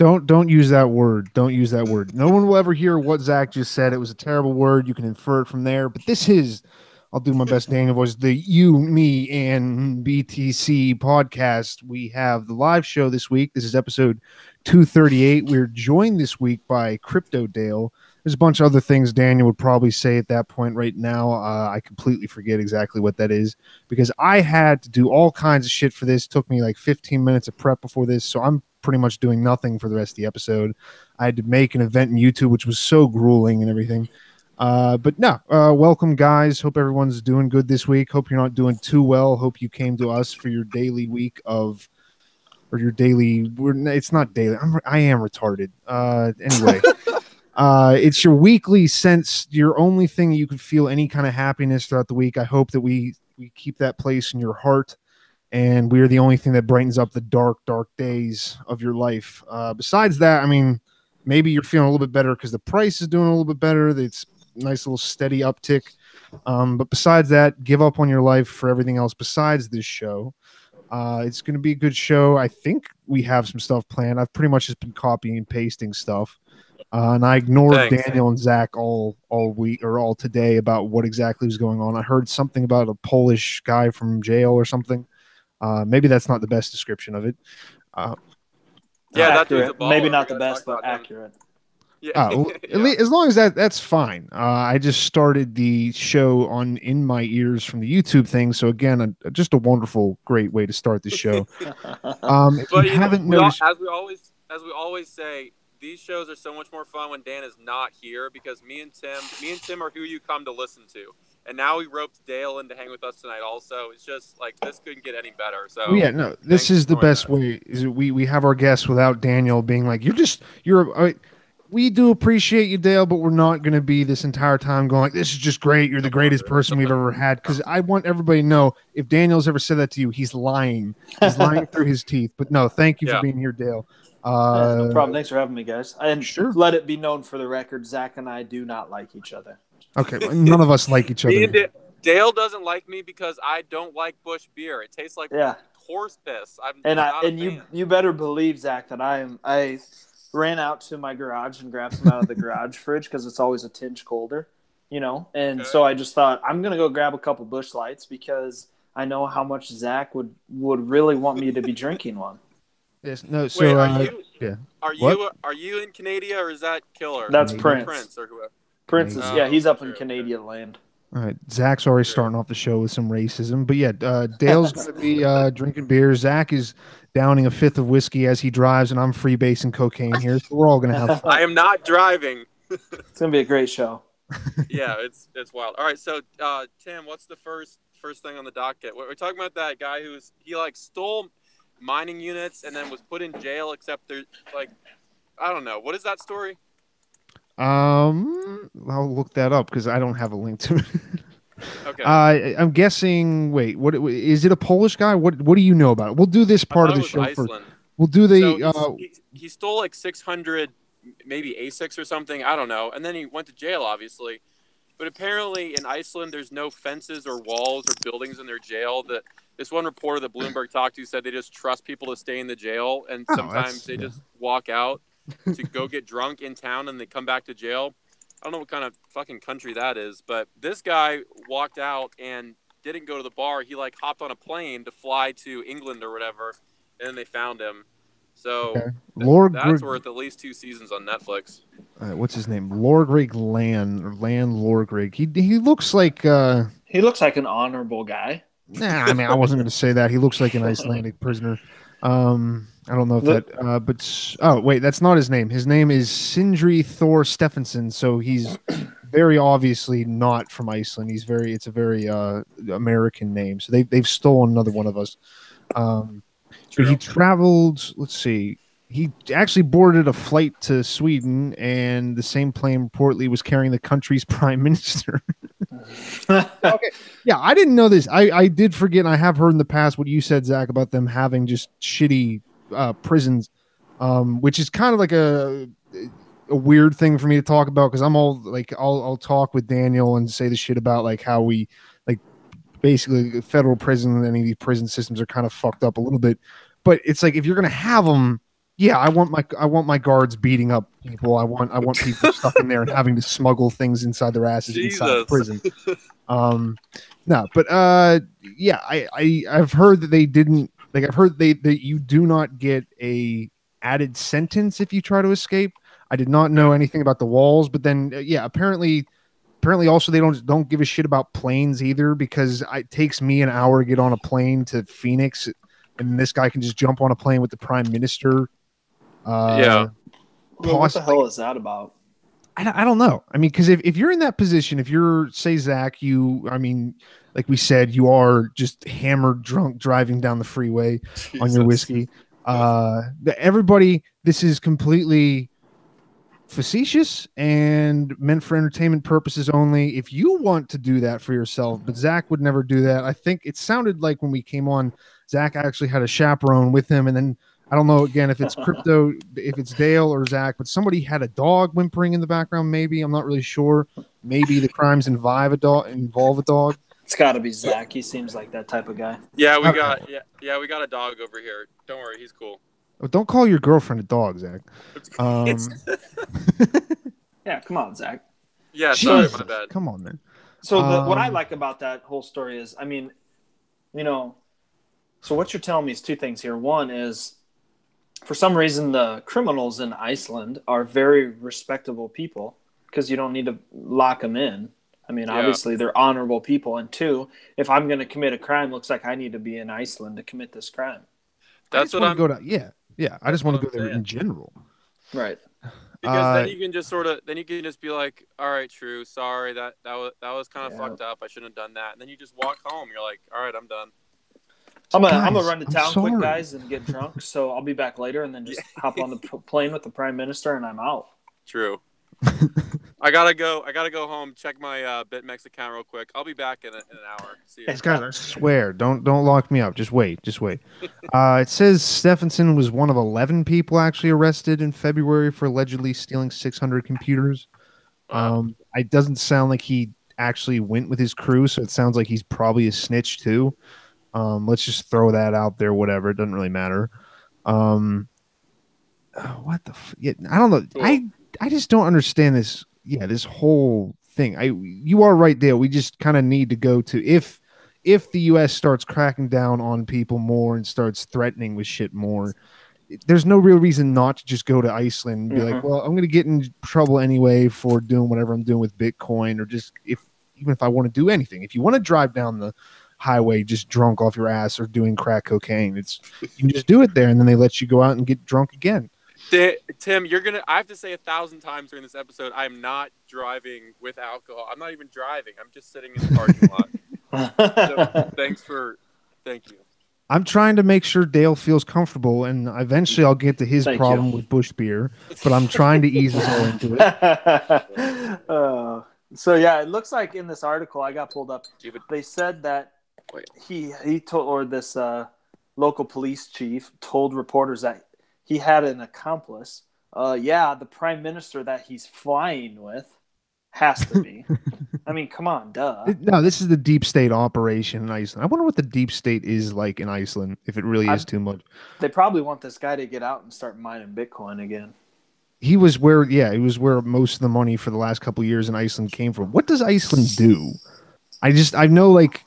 Don't use that word. Don't use that word. No one will ever hear what Zach just said. It was a terrible word. You can infer it from there. But this is, I'll do my best Daniel voice, the You, Me, and BTC podcast. We have the live show this week. This is episode 238. We're joined this week by Crypto Dale. There's a bunch of other things Daniel would probably say at that point right now. I completely forget exactly what that is because I had to do all kinds of shit for this. It took me like 15 minutes of prep before this, so I'm pretty much doing nothing for the rest of the episode. I had to make an event in YouTube, which was so grueling and everything. But no, welcome guys. Hope everyone's doing good this week. Hope you're not doing too well. Hope you came to us for your daily week of, or your daily. It's not daily. I am retarded. Anyway. It's your weekly sense, your only thing you could feel any kind of happiness throughout the week. I hope that we keep that place in your heart, and we are the only thing that brightens up the dark days of your life. Besides that, I mean, maybe you're feeling a little bit better because the price is doing a little bit better. It's a nice little steady uptick. But besides that, give up on your life for everything else besides this show. It's going to be a good show. I think we have some stuff planned. I've pretty much just been copying and pasting stuff. And I ignored Daniel and Zach all week or all today about what exactly was going on. I heard something about a Polish guy from jail or something. Maybe that's not the best description of it. Yeah, that's maybe not the best, but accurate. Yeah. As long as that's fine. I just started the show in my ears from the YouTube thing. So again, just a wonderful, great way to start the show. If you haven't noticed, as we always say, these shows are so much more fun when Dan is not here because me and Tim are who you come to listen to. And now we roped Dale in to hang with us tonight also. It's just like this couldn't get any better. So yeah, no, this is the best way. Is we have our guests without Daniel being like, we do appreciate you, Dale, but we're not going to be this entire time going like, this is just great. You're the greatest person we've ever had. Because I want everybody to know if Daniel's ever said that to you, he's lying. He's lying through his teeth. But no, thank you for being here, Dale. No problem. Thanks for having me, guys. And sure. Let it be known for the record, Zach and I do not like each other. Okay, none of us like each other. Dale doesn't like me because I don't like Busch beer. It tastes like horse piss. You better believe, Zach, that I ran out to my garage and grabbed some out of the garage fridge because it's always a tinge colder, And so I just thought I'm gonna go grab a couple Busch Lights because I know how much Zach would really want me to be drinking one. Yes. No. So wait, are you in Canada or is that Killer? That's Prince. Prince or whoever. Prince is he's up in Canadian land. All right, Zach's already starting off the show with some racism, but yeah, Dale's going to be drinking beer. Zach is downing a fifth of whiskey as he drives, and I'm freebasing cocaine here. So we're all going to have fun. I am not driving. It's going to be a great show. Yeah, it's wild. All right, so Tim, what's the first thing on the docket? We're talking about that guy he stole mining units and then was put in jail. Except there's I don't know, what is that story? I'll look that up because I don't have a link to it. Okay. I'm guessing. Wait, what is it? A Polish guy? What do you know about it? We'll do this part of the show Iceland. first. We'll do the. So he stole like 600, maybe ASICs or something. I don't know. And then he went to jail, obviously. But apparently in Iceland, there's no fences or walls or buildings in their jail. This one reporter that Bloomberg talked to said they just trust people to stay in the jail, and sometimes they just walk out to go get drunk in town and they come back to jail. I don't know what kind of fucking country that is, but this guy walked out and didn't go to the bar. He hopped on a plane to fly to England or whatever, and then they found him. So that's worth at least 2 seasons on Netflix. What's his name? Lorgrig Lan Lorgrig. He looks like he looks like an honorable guy. Nah, I mean I wasn't going to say that. He looks like an Icelandic prisoner. I don't know if but wait, that's not his name. His name is Sindri Thor Stephenson. So he's very obviously not from Iceland. It's a very American name. So they've stolen another one of us. But he traveled. Let's see. He actually boarded a flight to Sweden, and the same plane reportedly was carrying the country's prime minister. Okay. Yeah, I didn't know this. I did forget, and I have heard in the past what you said, Zach, about them having just shitty prisons, which is kind of like a weird thing for me to talk about because I'm all like, I'll talk with Daniel and say the shit about like how we like basically federal prison and any of these prison systems are kind of fucked up a little bit. But it's like if you're gonna have them, Yeah, I want my guards beating up people. I want people stuck in there and having to smuggle things inside their asses inside the Jesus. prison. No, but yeah, I've heard that they didn't like. I've heard that you do not get a added sentence if you try to escape. I did not know anything about the walls, but then yeah, apparently also they don't give a shit about planes either, because it takes me an hour to get on a plane to Phoenix, and this guy can just jump on a plane with the prime minister. Yeah. Well, what the hell is that about? I don't know. I mean, because if you're in that position, if you're, say, Zach, I mean, like we said, you are just hammered drunk driving down the freeway on your Jesus. whiskey. Everybody, this is completely facetious and meant for entertainment purposes only. If you want to do that for yourself, but Zach would never do that. I think it sounded like when we came on, Zach actually had a chaperone with him, and then I don't know again if it's crypto, if it's Dale or Zach, but somebody had a dog whimpering in the background. Maybe, I'm not really sure. Maybe the crimes involve a dog. It's got to be Zach. He seems like that type of guy. Yeah, we got a dog over here. Don't worry, he's cool. Oh, don't call your girlfriend a dog, Zach. Yeah, come on, Zach. Yeah, sorry, Jesus, my bad. come on, man. So what I like about that whole story is, I mean, you know, so what you're telling me is two things here. One is, for some reason, the criminals in Iceland are very respectable people because you don't need to lock them in. I mean, obviously, they're honorable people. And two, if I'm going to commit a crime, looks like I need to be in Iceland to commit this crime. That's what I'm. Yeah. I just want to go there in general. Right. Because then you can just be like, all right, true, sorry, that was kind of fucked up. I shouldn't have done that. And then you just walk home. You're like, all right, I'm done. I'm gonna run to town quick, guys, and get drunk. So I'll be back later, and then just hop on the plane with the prime minister, and I'm out. True. I gotta go home. Check my BitMEX account real quick. I'll be back in an hour. See you. Guys, I swear, don't lock me up. Just wait. It says Stephenson was one of 11 people actually arrested in February for allegedly stealing 600 computers. It doesn't sound like he actually went with his crew, so it sounds like he's probably a snitch too. Let's just throw that out there. Whatever, it doesn't really matter. What the? I don't know. Cool. I just don't understand this. Yeah, this whole thing. You are right, Dale. We just kind of need to go to if the U.S. starts cracking down on people more and starts threatening with shit more. There's no real reason not to just go to Iceland and be like, well, I'm going to get in trouble anyway for doing whatever I'm doing with Bitcoin, or just even if I want to do anything. If you want to drive down the highway just drunk off your ass or doing crack cocaine, you can just do it there, and then they let you go out and get drunk again. Tim, I have to say 1,000 times during this episode, I'm not driving with alcohol. I'm not even driving. I'm just sitting in the parking lot. So, thank you. I'm trying to make sure Dale feels comfortable, and eventually I'll get to his problem with Bush beer, but I'm trying to ease us all into it. So yeah, it looks like in this article I got pulled up, they said that he told, or this local police chief told reporters that he had an accomplice. The prime minister that he's flying with has to be. I mean, come on, duh. No, this is the deep state operation in Iceland. I wonder what the deep state is like in Iceland, if it really is too much. They probably want this guy to get out and start mining Bitcoin again. He was where most of the money for the last couple of years in Iceland came from. What does Iceland do? I know like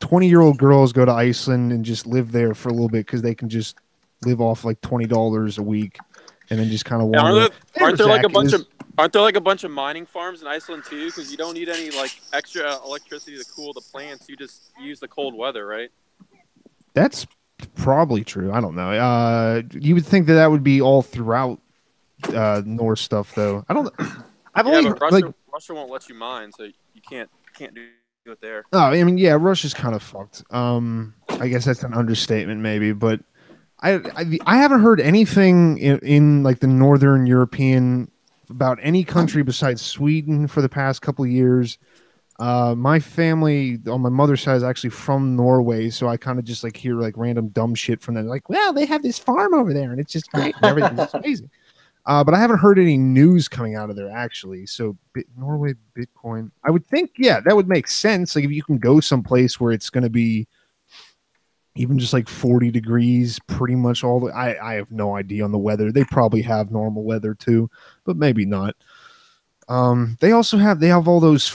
20-year-old girls go to Iceland and just live there for a little bit because they can just live off like $20 a week and then just kind of wander. Aren't there like a bunch of mining farms in Iceland too? Because you don't need any like extra electricity to cool the plants. You just use the cold weather, right? That's probably true. I don't know. You would think that would be all throughout Norse stuff, though. I don't. Russia won't let you mine, so you can't do it there. Oh, I mean, yeah, Russia's kind of fucked. I guess that's an understatement, maybe, but I haven't heard anything in like the Northern European about any country besides Sweden for the past couple of years. My family on my mother's side is actually from Norway, so I kind of just like hear like random dumb shit from them. Like, well, they have this farm over there, and it's just great. Everything's amazing. But I haven't heard any news coming out of there actually. So Norway, Bitcoin. I would think, yeah, that would make sense. Like if you can go someplace where it's going to be even just like 40 degrees pretty much all the I have no idea on the weather. They probably have normal weather too, but maybe not. They have all those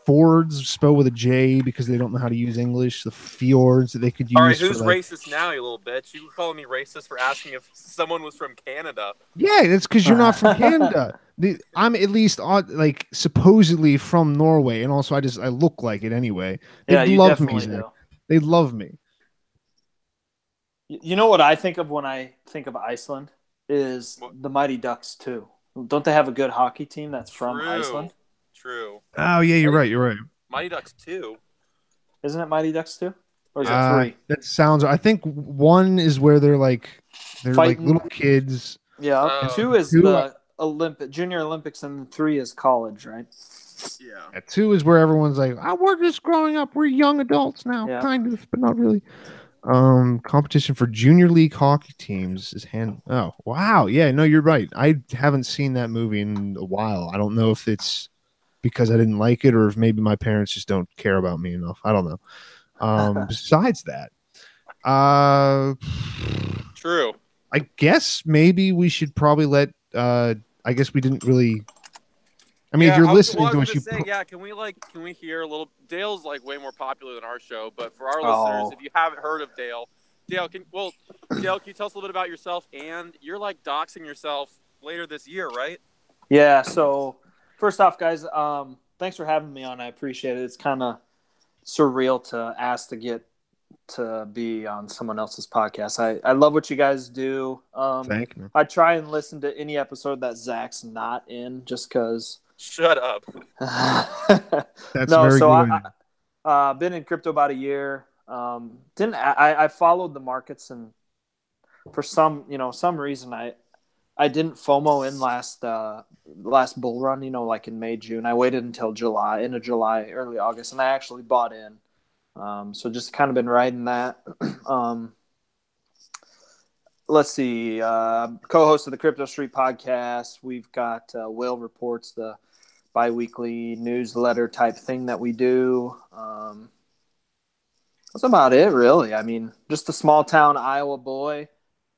fords spelled with a J because they don't know how to use English. The fjords that they could use. All right, who's for, like, racist now, you little bitch? You were calling me racist for asking if someone was from Canada. Yeah, it's because you're not from Canada. I'm at least like supposedly from Norway, and also I look like it anyway. They Yeah, you love me, definitely Zach. do. They love me. You know what I think of when I think of Iceland is the Mighty Ducks too. Don't they have a good hockey team that's from Iceland? True. Oh yeah, you're right. You're right. Mighty Ducks 2. Isn't it Mighty Ducks 2? Or is it 3? That sounds. I think 1 is where they're like Fighting. little kids. Yeah. 2 is 2, the Junior Olympics, and 3 is college, right? Yeah. 2 is where everyone's like, we're just growing up. We're young adults now, Yeah. kind of, but not really. Competition for junior league hockey teams is oh wow, yeah, no, you're right. I haven't seen that movie in a while. I don't know if it's because I didn't like it or if maybe my parents just don't care about me enough. I don't know. Besides that, True. I guess maybe we should probably let I guess we didn't really. I mean, if you're listening to us, can we hear a little? Dale's like way more popular than our show, but for our listeners, if you haven't heard of Dale, can you tell us a little bit about yourself? And you're like doxing yourself later this year, right? Yeah. So first off, guys, thanks for having me on. I appreciate it. It's kind of surreal to ask to get to be on someone else's podcast. I love what you guys do. Thank you. I try and listen to any episode that Zach's not in, just because. Shut up. That's no, very so good. I've been in crypto about a year. I followed the markets, and for some reason I didn't FOMO in last bull run, like in May, June. I waited until July, early August, and I actually bought in. So just kind of been riding that. Let's see. Co-host of the Crypto Street podcast. We've got Will Reports, the bi-weekly newsletter type thing that we do. That's about it, really. I mean, just a small town Iowa boy.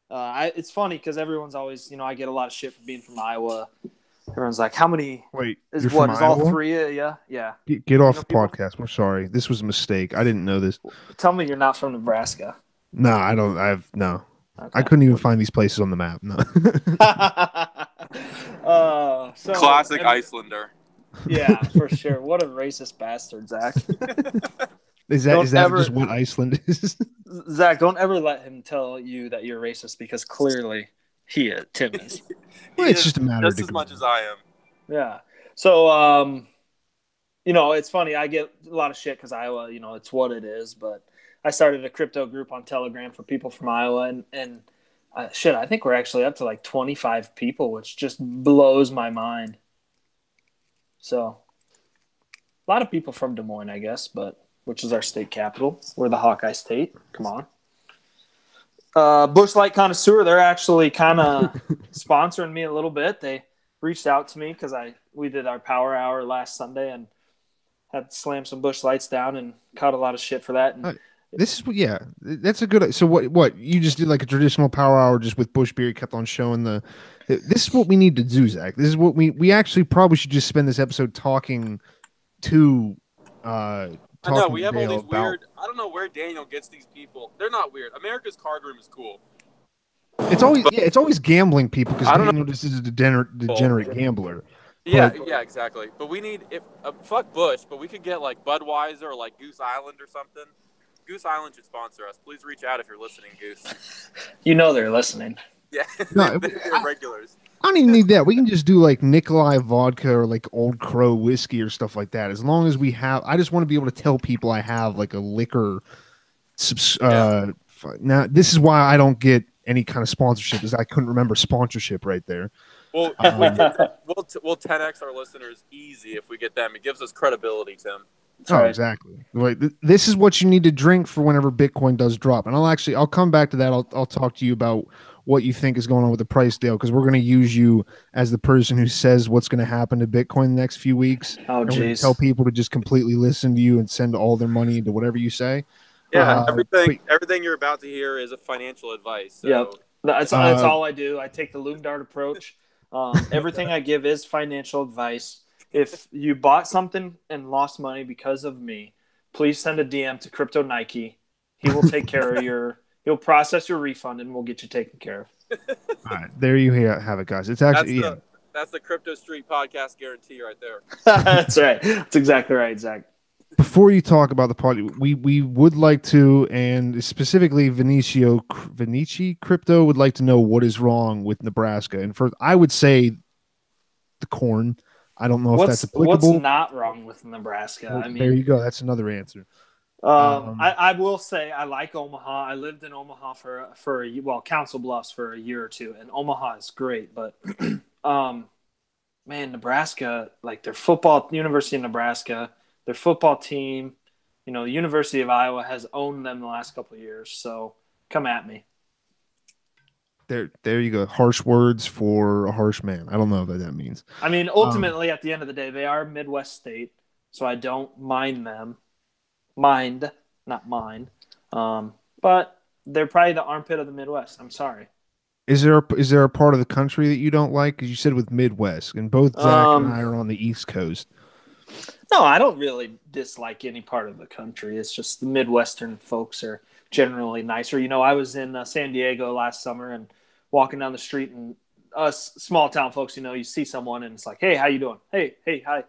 It's funny because everyone's always, I get a lot of shit for being from Iowa. Everyone's like, how many? Wait, is all 3 of you? Yeah. Get off the podcast. We're sorry. This was a mistake. I didn't know this. Tell me you're not from Nebraska. No, I don't. No. Okay. I couldn't even find these places on the map. No. Classic Icelander. Yeah, for sure. What a racist bastard, Zach. Is that just what Iceland is? Zach, don't ever let him tell you that you're racist, because clearly Tim is. Well, it's just a matter just as much as I am. Yeah. So, it's funny. I get a lot of shit because Iowa, it's what it is. But I started a crypto group on Telegram for people from Iowa, and I think we're actually up to like 25 people, which just blows my mind. So, a lot of people from Des Moines, I guess, which is our state capital. We're the Hawkeye State. Come on. Bush Light Connoisseur, they're actually kind of sponsoring me a little bit. They reached out to me because we did our power hour last Sunday and had to slam some Bush Lights down and caught a lot of shit for that. And that's a good. So what you just did, like a traditional power hour just with Bush beer. You kept on showing this is what we need to do, Zach. This is what we actually probably should just spend this episode talking to. I know we have all these weird. I don't know where Daniel gets these people. They're not weird. America's Card Room is cool. It's always gambling people, because Daniel just is a degenerate gambler. Yeah, exactly. But we need fuck Bush, but we could get like Budweiser or like Goose Island or something. Goose Island should sponsor us. Please reach out if you're listening, Goose. They're listening. Yeah, no, they're regulars. I don't even need that. We can just do like Nikolai vodka or like Old Crow whiskey or stuff like that. As long as we have, I just want to be able to tell people I have like a liquor. Now, this is why I don't get any kind of sponsorship, because I couldn't remember sponsorship right there. Well, we'll 10x our listeners easy if we get them. It gives us credibility, Tim. Exactly. Like this is what you need to drink for whenever Bitcoin does drop. And I'll come back to that. I'll talk to you about what you think is going on with the price, Dale, because we're going to use you as the person who says what's going to happen to Bitcoin the next few weeks. Oh, geez. Tell people to just completely listen to you and send all their money into whatever you say. Yeah, everything you're about to hear is a financial advice. So. Yep, that's all I do. I take the loom dart approach. Everything I give is financial advice. If you bought something and lost money because of me, please send a DM to Crypto Nike. He will take care of he'll process your refund and we'll get you taken care of. All right, there you have it, guys. It's actually that's the Crypto Street podcast guarantee right there. That's right. That's exactly right, Zach. Before you talk about the party, we would like to, and specifically Vinici Crypto would like to know what is wrong with Nebraska. And first, I would say the corn. I don't know if that's applicable. What's not wrong with Nebraska? Well, there you go. That's another answer. I will say I like Omaha. I lived in Omaha for Council Bluffs for a year or two, and Omaha is great. But man, Nebraska, like their football, University of Nebraska, their football team, the University of Iowa has owned them the last couple of years. So come at me. There you go. Harsh words for a harsh man. I don't know what that means. I mean, ultimately, at the end of the day, they are a Midwest state, so I don't mind them. Not mind. But they're probably the armpit of the Midwest. I'm sorry. Is there a part of the country that you don't like? Because you said with Midwest, and both Zach and I are on the East Coast. No, I don't really dislike any part of the country. It's just the Midwestern folks are generally nicer. I was in San Diego last summer and walking down the street, and us small town folks, you see someone and it's like, hey, how you doing? Hey, hi.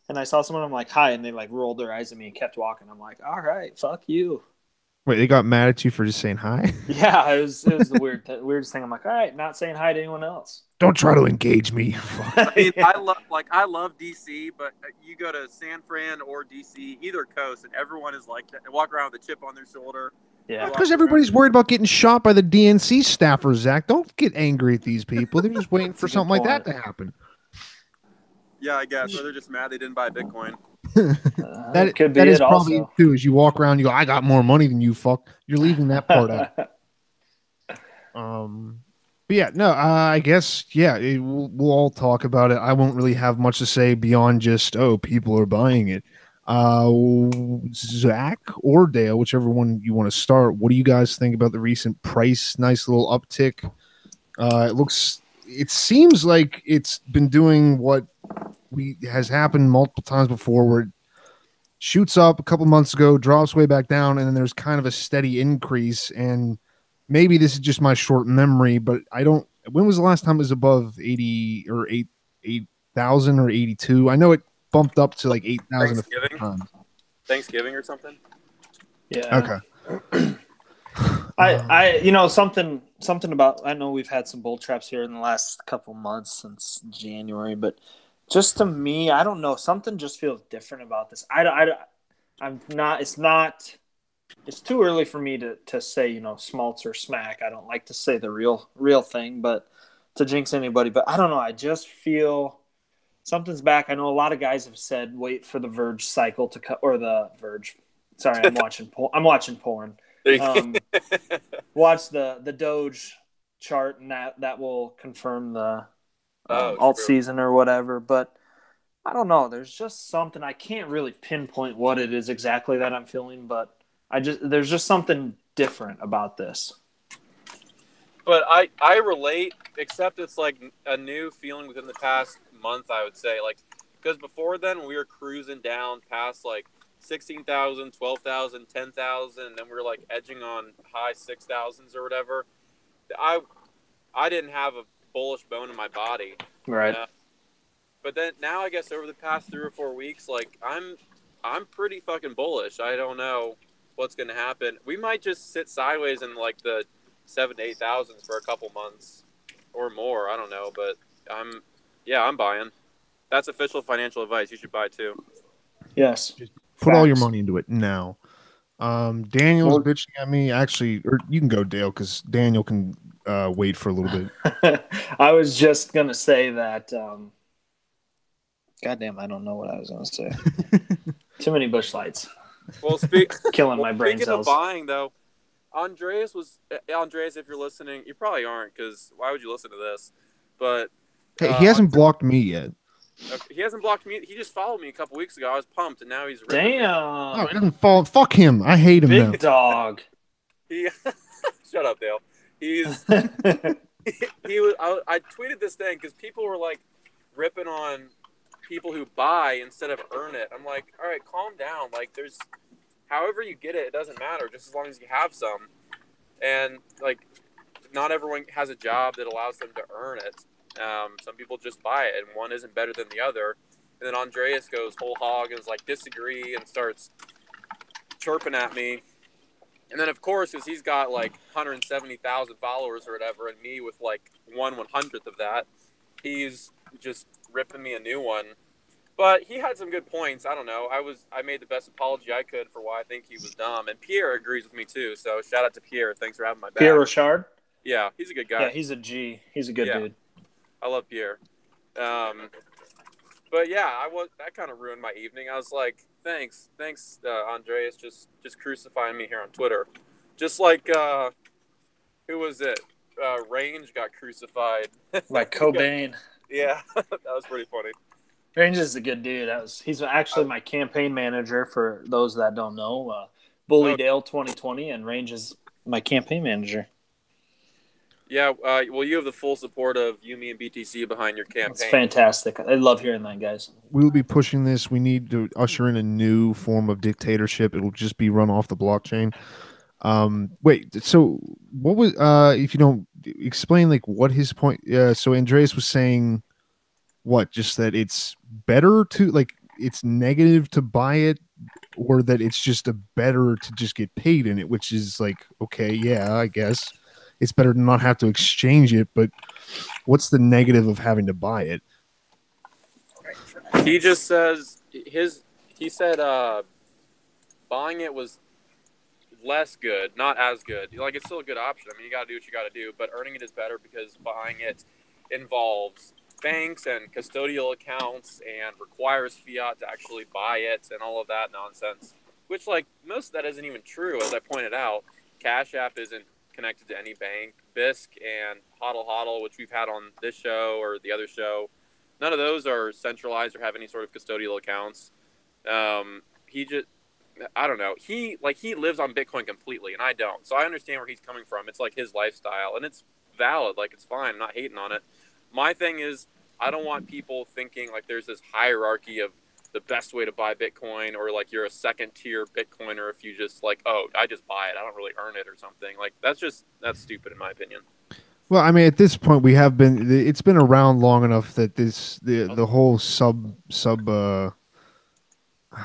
And I saw someone, I'm like, hi, and they like rolled their eyes at me and kept walking. I'm like, all right, fuck you. Wait, they got mad at you for just saying hi? Yeah, it was the weirdest thing. I'm like, all right, not saying hi to anyone else. Don't try to engage me. I mean, I love DC, but you go to San Fran or DC, either coast, and everyone is like that. They walk around with a chip on their shoulder. Yeah, because everybody's worried about getting shot by the DNC staffers, Zach. Don't get angry at these people. They're just waiting for something like that to happen. Yeah, I guess. Or they're just mad they didn't buy Bitcoin. that could be that it is probably also. too. As you walk around, you go, "I got more money than you, fuck." You're leaving that part out. But yeah, no. I guess we'll all talk about it. I won't really have much to say beyond just people are buying it. Zach or Dale, whichever one you want to start. What do you guys think about the recent price? Nice little uptick. It seems like it's been doing what has happened multiple times before, where it shoots up a couple months ago, drops way back down, and then there's kind of a steady increase. And maybe this is just my short memory, but when was the last time it was above 80 or 8,000 or 82? I know it bumped up to like 8,000 Thanksgiving or something. Yeah. Okay. Something about, I know we've had some bull traps here in the last couple months since January, but just to me, I don't know, something just feels different about this. It's too early for me to say, smalts or smack. I don't like to say the real thing, but to jinx anybody, but I don't know. I just feel something's back. I know a lot of guys have said, wait for the Verge cycle to cut, or the Verge. Sorry, I'm watching porn. Watch the Doge chart, and that will confirm the alt season or whatever. But I don't know. There's just something, I can't really pinpoint what it is exactly that I'm feeling, but there's just something different about this. But I relate, except it's like a new feeling within the past month, I would say. Like, because before then we were cruising down past like 16,000, 12,000, 10,000, and then we were like edging on high 6,000s or whatever. I didn't have a bullish bone in my body. Right. But then now I guess over the past 3 or 4 weeks, like I'm pretty fucking bullish. I don't know what's going to happen. We might just sit sideways in like the 7,000 to 8,000s for a couple months or more. I don't know, but I'm buying. That's official financial advice. You should buy too. Yes. Put all your money into it now. Daniel's bitching at me. Actually, or you can go, Dale, because Daniel can wait for a little bit. I was just gonna say that. Goddamn, I don't know what I was gonna say. Too many bush lights. Well, killing my brain cells. Speaking of buying, though, Andreas, if you're listening, you probably aren't, because why would you listen to this? But hey, he hasn't blocked me yet. Okay, he hasn't blocked me. He just followed me a couple weeks ago. I was pumped, and now he's ripping me. Damn. Oh, he doesn't fall. Fuck him. I hate him now. Big dog. He shut up, Dale. He's he was. I tweeted this thing because people were like ripping on people who buy instead of earn it. I'm like, all right, calm down. Like, there's however you get it, it doesn't matter, just as long as you have some. And like, not everyone has a job that allows them to earn it. Some people just buy it, and one isn't better than the other. And then Andreas goes whole hog and is like, disagree, and starts chirping at me. And then, of course, because he's got like 170,000 followers or whatever, and me with like 1/100th of that, he's just ripping me a new one. But he had some good points. I don't know. I made the best apology I could for why I think he was dumb, and Pierre agrees with me too. So shout out to Pierre. Thanks for having my back. Pierre Rochard? Yeah, he's a good guy. Yeah, he's a G. He's a good dude. I love Pierre. But yeah, that kind of ruined my evening. I was like, thanks, Andreas, just crucifying me here on Twitter. Just like who was it? Range got crucified. Like Cobain. Yeah, that was pretty funny. Range is a good dude. He's actually my campaign manager for those that don't know. Bully Dale 2020, and Range is my campaign manager. Yeah, well, you have the full support of Yumi and BTC behind your campaign. It's fantastic. I love hearing that, guys. We will be pushing this. We need to usher in a new form of dictatorship. It will just be run off the blockchain. Wait, so what was if you don't explain like what his point? So Andreas was saying what? Just that it's better to like it's negative to buy it, or that it's just a better to just get paid in it, which is like okay, yeah, I guess. It's better to not have to exchange it, but what's the negative of having to buy it? He just says he said buying it was less good, not as good. Like, it's still a good option. I mean, you got to do what you got to do, but earning it is better because buying it involves banks and custodial accounts and requires fiat to actually buy it and all of that nonsense, which, like, most of that isn't even true. As I pointed out, Cash App isn't connected to any bank. Bisq and HODL, which we've had on this show or the other show, none of those are centralized or have any sort of custodial accounts. I don't know. He lives on Bitcoin completely, and I don't. So I understand where he's coming from. It's like his lifestyle, and it's valid. Like, it's fine. I'm not hating on it. My thing is, I don't want people thinking like there's this hierarchy of the best way to buy Bitcoin, or like you're a second tier Bitcoiner if you just like, oh, I just buy it, I don't really earn it or something. Like, that's stupid in my opinion. Well, I mean, at this point we have been, it's been around long enough that the whole sub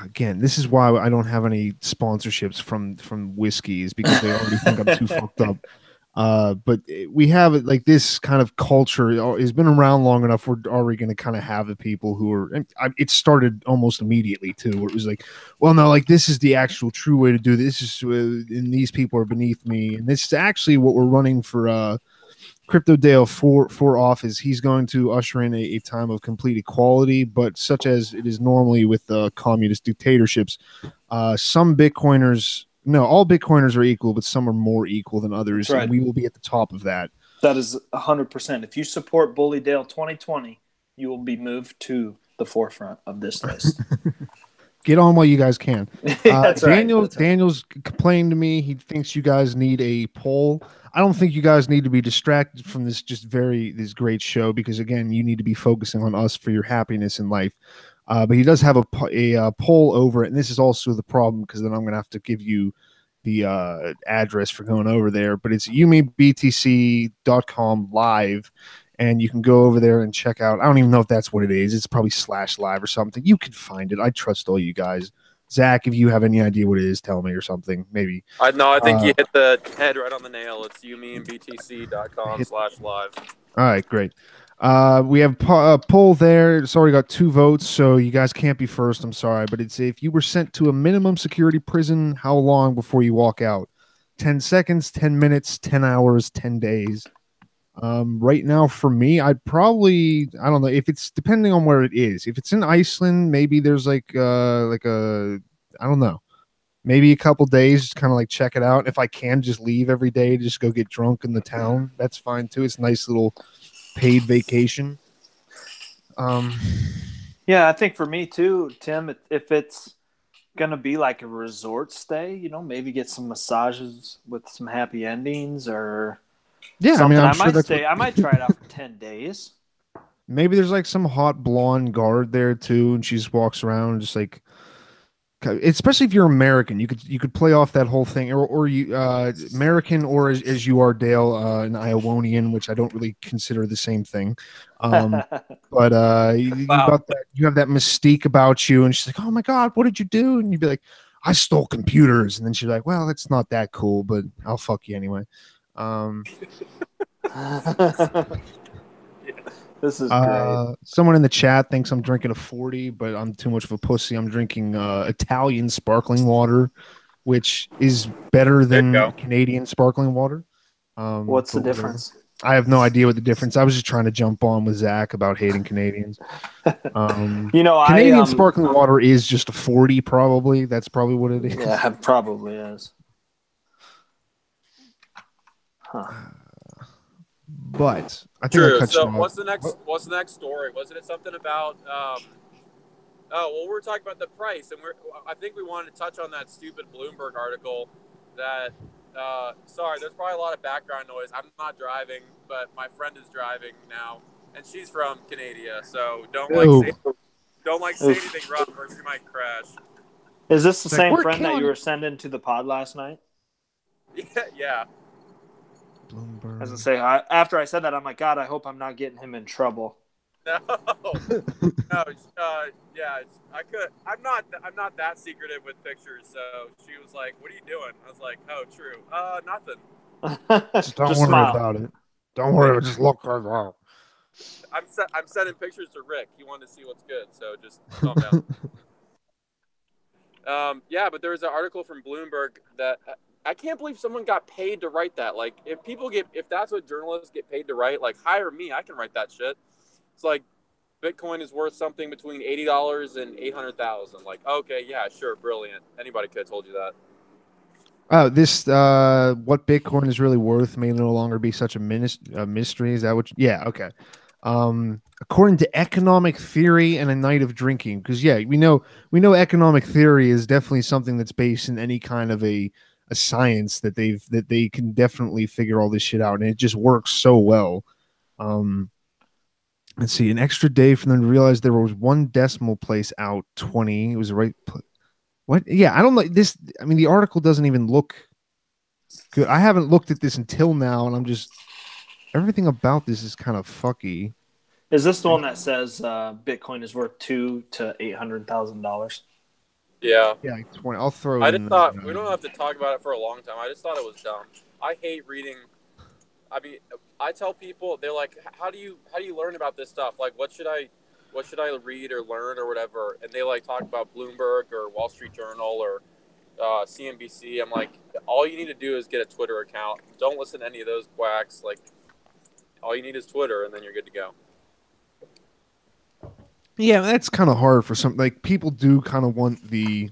again, this is why I don't have any sponsorships from whiskeys, because they already think I'm too fucked up. But we have it like this kind of culture has been around long enough. We're already going to kind of have the people who are, and it started almost immediately too, where it was like, well, no, like this is the actual true way to do this. Is and these people are beneath me, and this is actually what we're running for. Crypto Dale for office. He's going to usher in a time of complete equality, but such as it is normally with communist dictatorships, some Bitcoiners. No, all Bitcoiners are equal, but some are more equal than others, right. And we will be at the top of that. That is 100%. If you support Bully Dale 2020, you will be moved to the forefront of this list. Get on while you guys can. That's Daniel's complained to me. He thinks you guys need a poll. I don't think you guys need to be distracted from this this great show, because again, you need to be focusing on us for your happiness in life. But he does have a poll over it, and this is also the problem, because then I'm going to have to give you the address for going over there. But it's yumibtc.com live, and you can go over there and check out. I don't even know if that's what it is. It's probably /live or something. You can find it. I trust all you guys. Zach, if you have any idea what it is, tell me, or something. Maybe. I think you hit the head right on the nail. It's yumibtc.com/live. All right, great. We have a poll there. It's already got 2 votes, so you guys can't be first. I'm sorry, but it's if you were sent to a minimum security prison, how long before you walk out? 10 seconds, 10 minutes, 10 hours, 10 days. Right now, for me, I'd probably, I don't know, if it's depending on where it is. If it's in Iceland, maybe there's like I don't know, maybe a couple days, just kind of like check it out. If I can just leave every day, just go get drunk in the town, that's fine too. It's a nice little paid vacation. Yeah, I think for me too, Tim, if it's gonna be like a resort stay, maybe get some massages with some happy endings or Yeah, I mean, something. I'm I sure might that's what. stay. I might try it out for 10 days. Maybe there's like some hot blonde guard there too, and she just walks around just like, especially if you're American, you could play off that whole thing, or you American, or as you are Dale, an Iowanian, which I don't really consider the same thing. Um, but you Wow. got that, you have that mystique about you, and she's like, "Oh my God, what did you do?" And you'd be like, "I stole computers," and then she's like, "Well, that's not that cool, but I'll fuck you anyway." Um, This is great. Someone in the chat thinks I'm drinking a 40, but I'm too much of a pussy. I'm drinking Italian sparkling water, which is better There you than go. Canadian sparkling water. What's the But whatever. difference? I have no idea what the difference. I was just trying to jump on with Zach about hating Canadians. I Canadian sparkling water is just a 40, probably. That's probably what it is. Yeah, it probably is. Huh. But I think True. I cut So you off. what's the next story? Wasn't it something about oh, well, we're talking about the price, and I think we wanted to touch on that stupid Bloomberg article that sorry, there's probably a lot of background noise. I'm not driving, but my friend is driving now, and she's from Canada, so don't say anything rough or she might crash. Is this the same we're friend that you killing were sending to the pod last night? Yeah. Bloomberg. As I say, after I said that, I'm like, God, I hope I'm not getting him in trouble. No, yeah, I could. I'm not that secretive with pictures. So she was like, "What are you doing?" I was like, "Oh, true. Nothing." Just don't worry smile. about it. Don't worry. Just look around. I'm sending pictures to Rick. He wanted to see what's good, so just calm down. Yeah, but there was an article from Bloomberg that I can't believe someone got paid to write that. Like, if that's what journalists get paid to write, like, hire me. I can write that shit. It's like Bitcoin is worth something between $80 and $800,000. Like, okay, yeah, sure, brilliant. Anybody could have told you that. Oh, this what Bitcoin is really worth may no longer be such a mystery. Is that what? Yeah, okay. According to economic theory and a night of drinking, because yeah, we know economic theory is definitely something that's based in any kind of a science that they can definitely figure all this shit out, and it just works so well. Let's see, an extra day for them to realize there was one decimal place out 20. It was the right. What? Yeah, I don't like this. I mean, the article doesn't even look good. I haven't looked at this until now, and I'm just everything about this is kind of fucky. Is this the one that says Bitcoin is worth $200,000 to $800,000? Yeah. Yeah, like 20. I'll throw. I just thought we don't have to talk about it for a long time. I just thought it was dumb. I hate reading. I mean, I tell people, they're like, "How do you learn about this stuff? Like, what should I read or learn or whatever?" And they like talk about Bloomberg or Wall Street Journal or CNBC. I'm like, all you need to do is get a Twitter account. Don't listen to any of those quacks. Like, all you need is Twitter, and then you're good to go. Yeah, that's kind of hard for some. Like, people do kind of want the.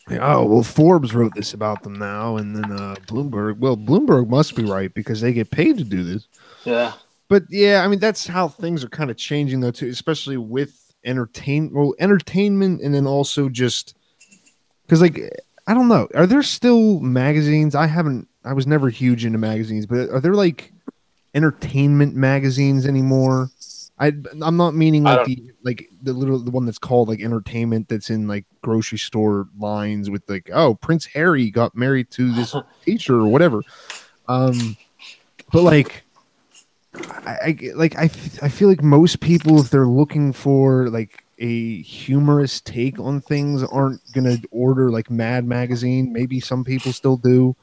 Oh well, Forbes wrote this about them now, and then Bloomberg. Well, Bloomberg must be right because they get paid to do this. Yeah. But yeah, I mean that's how things are kind of changing though too, especially with entertainment, and then also just because like I don't know, are there still magazines? I was never huge into magazines, but are there like entertainment magazines anymore? I'm not meaning like the one that's called like entertainment that's in like grocery store lines with like, oh, Prince Harry got married to this teacher or whatever. But like I feel like most people, if they're looking for like a humorous take on things, aren't gonna order like Mad Magazine. Maybe some people still do.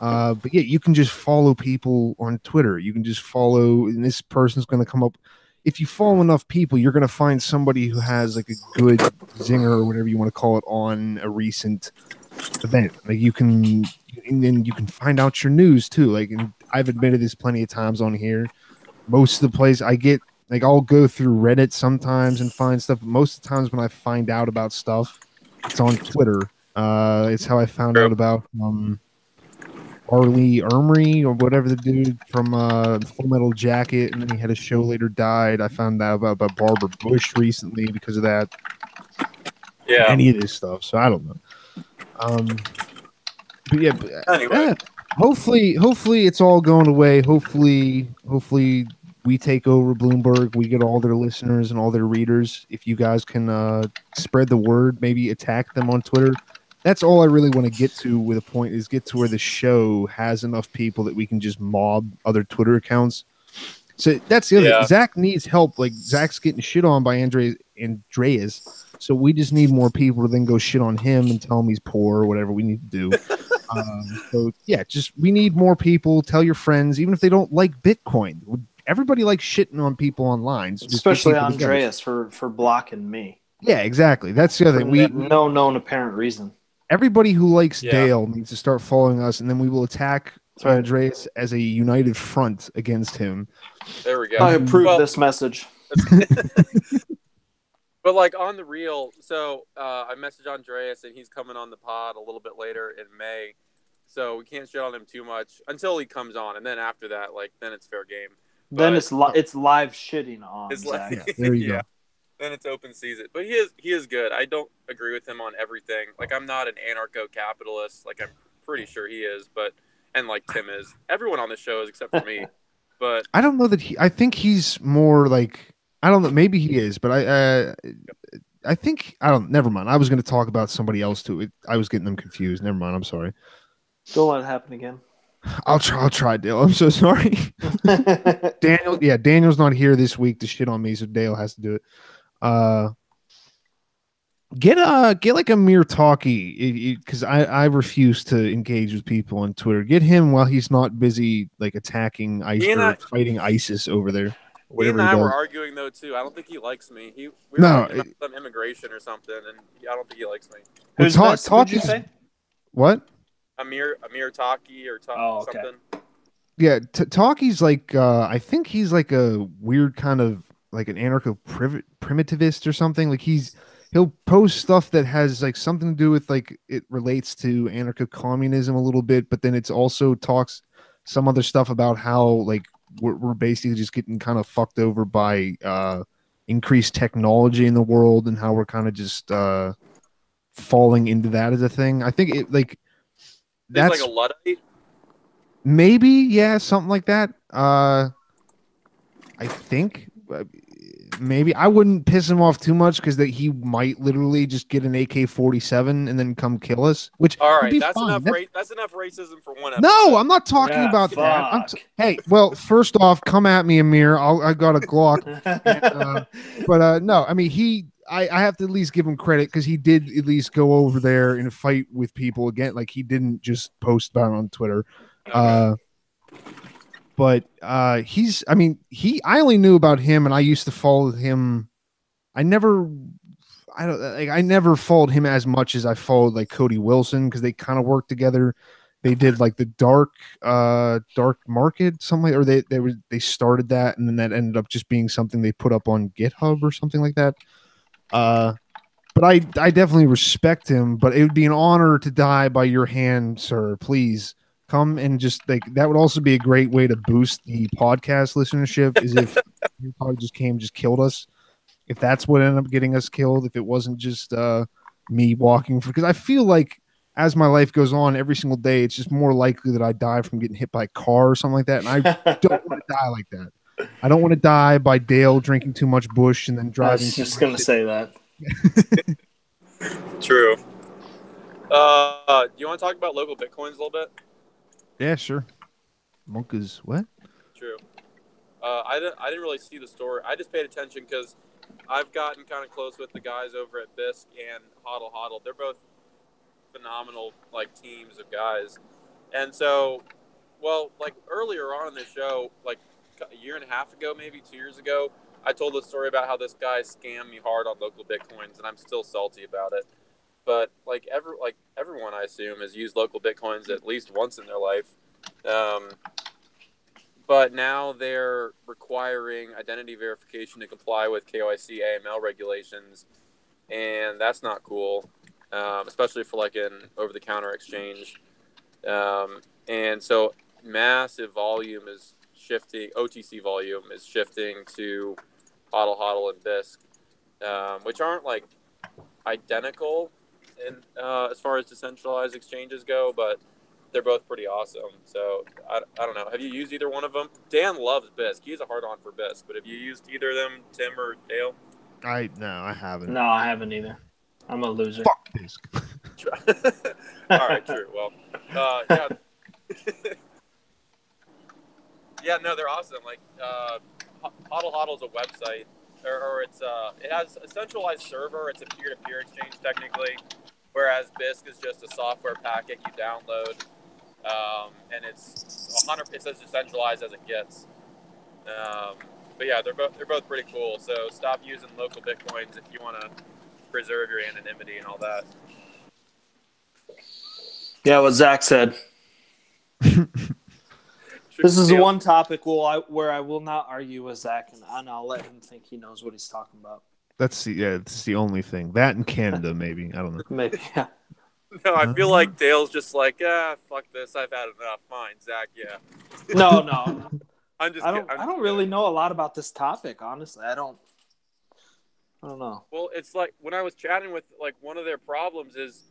But yeah, you can just follow people on Twitter. You can just follow, and this person's going to come up. If you follow enough people, you're going to find somebody who has like a good zinger or whatever you want to call it on a recent event. Like and then you can find out your news too. Like, and I've admitted this plenty of times on here. Most of the place I get, like, I'll go through Reddit sometimes and find stuff. But most of the times when I find out about stuff, it's on Twitter. It's how I found out about Arlie Ermery or whatever the dude from Full Metal Jacket, and then he had a show later died. I found out about Barbara Bush recently because of that. Yeah. Any of this stuff, so I don't know. But yeah, Anyway. hopefully it's all going away. Hopefully we take over Bloomberg. We get all their listeners and all their readers. If you guys can spread the word, maybe attack them on Twitter. That's all I really want to get to with a point is get to where the show has enough people that we can just mob other Twitter accounts. So that's the other thing. Zach needs help. Like Zach's getting shit on by Andreas. So we just need more people to then go shit on him and tell him he's poor or whatever we need to do. So yeah, just we need more people. Tell your friends, even if they don't like Bitcoin. Everybody likes shitting on people online, so especially Andreas for blocking me. Yeah, exactly. That's the other thing. We no known apparent reason. Everybody who likes Dale needs to start following us, and then we will attack Andreas as a united front against him. There we go. I approve this message. But like on the real, so I messaged Andreas and he's coming on the pod a little bit later in May, so we can't shit on him too much until he comes on, and then after that, like then it's fair game. Then it's live shitting on. There you go. Then it's open season. But he is good. I don't agree with him on everything. Like I'm not an anarcho-capitalist. Like I'm pretty sure he is, and like Tim is. Everyone on the show is except for me. But I don't know that I think he's more like. I don't know. Maybe he is, but I think I don't. Never mind. I was going to talk about somebody else too. I was getting them confused. Never mind. I'm sorry. Don't let it happen again. I'll try, Dale. I'm so sorry. Daniel's not here this week to shit on me, so Dale has to do it. Get like a mere talkie because I refuse to engage with people on Twitter. Get him while he's not busy like attacking fighting ISIS over there. He and I were arguing though too. I don't think he likes me. We were talking about some immigration or something, and I don't think he likes me. Who's this? What'd you say? What? Amir Taki or something. Yeah, Taki's like I think he's like a weird kind of like an anarcho-primitivist or something. Like he'll post stuff that has like something to do with like it relates to anarcho-communism a little bit, but then it's also talks some other stuff about how like we're basically just getting kind of fucked over by increased technology in the world and how we're kind of just falling into that as a thing. I think it like that's like a Luddite. Maybe, yeah, something like that. I think maybe I wouldn't piss him off too much because that he might literally just get an AK-47 and then come kill us. Which all right, would be that's fine. enough. That's enough racism for one episode. No, I'm not talking about that. Hey, well, first off, come at me, Amir. I got a Glock. But no, I mean I have to at least give him credit because he did at least go over there and fight with people again. Like he didn't just post about it on Twitter. Okay. But I only knew about him and I used to follow him. I never followed him as much as I followed like Cody Wilson because they kind of worked together. They did like the dark market something, or they started that and then that ended up just being something they put up on GitHub or something like that. But I definitely respect him, but it would be an honor to die by your hand, sir. Please come and just like that would also be a great way to boost the podcast listenership is if you probably just killed us. If that's what ended up getting us killed, if it wasn't just me walking because I feel like as my life goes on every single day, it's just more likely that I die from getting hit by a car or something like that. And I don't want to die like that. I don't want to die by Dale drinking too much Bush and then driving. I was just going to say that. True. Do you want to talk about local Bitcoins a little bit? Yeah, sure. Monka's what? True. I didn't really see the story. I just paid attention because I've gotten kind of close with the guys over at Bisq and Hodl. They're both phenomenal like teams of guys. And so, well, like earlier on in the show, like a year and a half ago, maybe 2 years ago, I told the story about how this guy scammed me hard on local Bitcoins, and I'm still salty about it. But like everyone, I assume, has used local Bitcoins at least once in their life. But now they're requiring identity verification to comply with KYC AML regulations, and that's not cool, especially for like an over-the-counter exchange. and so massive volume is shifting. OTC volume is shifting to HODL and BISC, which aren't like identical in as far as decentralized exchanges go, but they're both pretty awesome. So I don't know. Have you used either one of them? Dan loves BISC. He's a hard on for BISC, but have you used either of them, Tim or Dale? No, I haven't. No, I haven't either. I'm a loser. Fuck BISC. All right, true. Well, yeah. Yeah, no, they're awesome. Like, HODL is a website, or it's it has a centralized server. It's a peer-to-peer exchange technically, whereas BISC is just a software packet you download, and it's 100. It's as decentralized as it gets. But yeah, they're both pretty cool. So stop using local bitcoins if you want to preserve your anonymity and all that. Yeah, what Zach said. This is the one topic where I will not argue with Zach, and I'll let him think he knows what he's talking about. That's the only thing. That in Canada, maybe. I don't know. Maybe, yeah. No, I feel like Dale's just like, fuck this. I've had enough. Fine, Zach, yeah. No. I don't really know a lot about this topic, honestly. I don't know. Well, it's like when I was chatting with, like, one of their problems is,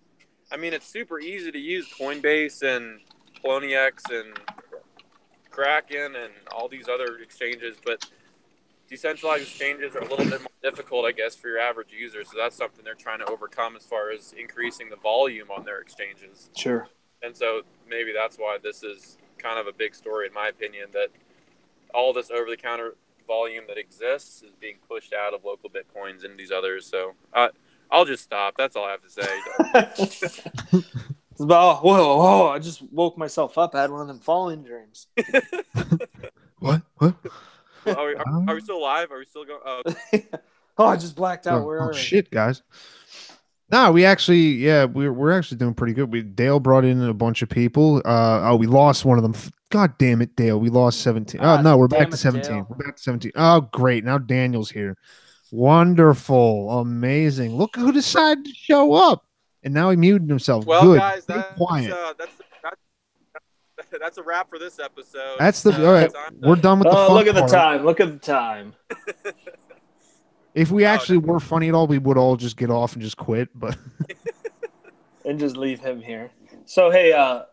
I mean, it's super easy to use Coinbase and Poloniex and Kraken and all these other exchanges, but decentralized exchanges are a little bit more difficult, I guess, for your average user. So that's something they're trying to overcome as far as increasing the volume on their exchanges. Sure. And so maybe that's why this is kind of a big story, in my opinion, that all this over-the-counter volume that exists is being pushed out of local Bitcoins and these others. So I'll just stop. That's all I have to say. Whoa! I just woke myself up. I had one of them falling dreams. What? Are we still live? Are we still going? I just blacked out. Where are we? Shit, guys. No, we actually, we're actually doing pretty good. Dale brought in a bunch of people. We lost one of them. God damn it, Dale. We lost 17. Oh, no, we're back to 17. Dale. We're back to 17. Oh, great. Now Daniel's here. Wonderful. Amazing. Look who decided to show up. And now he muted himself. Well, good. guys, Quiet. That's a wrap for this episode. All right. We're done with the fun look at the part. time. Look at the time. If we actually were funny at all, we would all just get off and just quit. But and just leave him here. So, hey,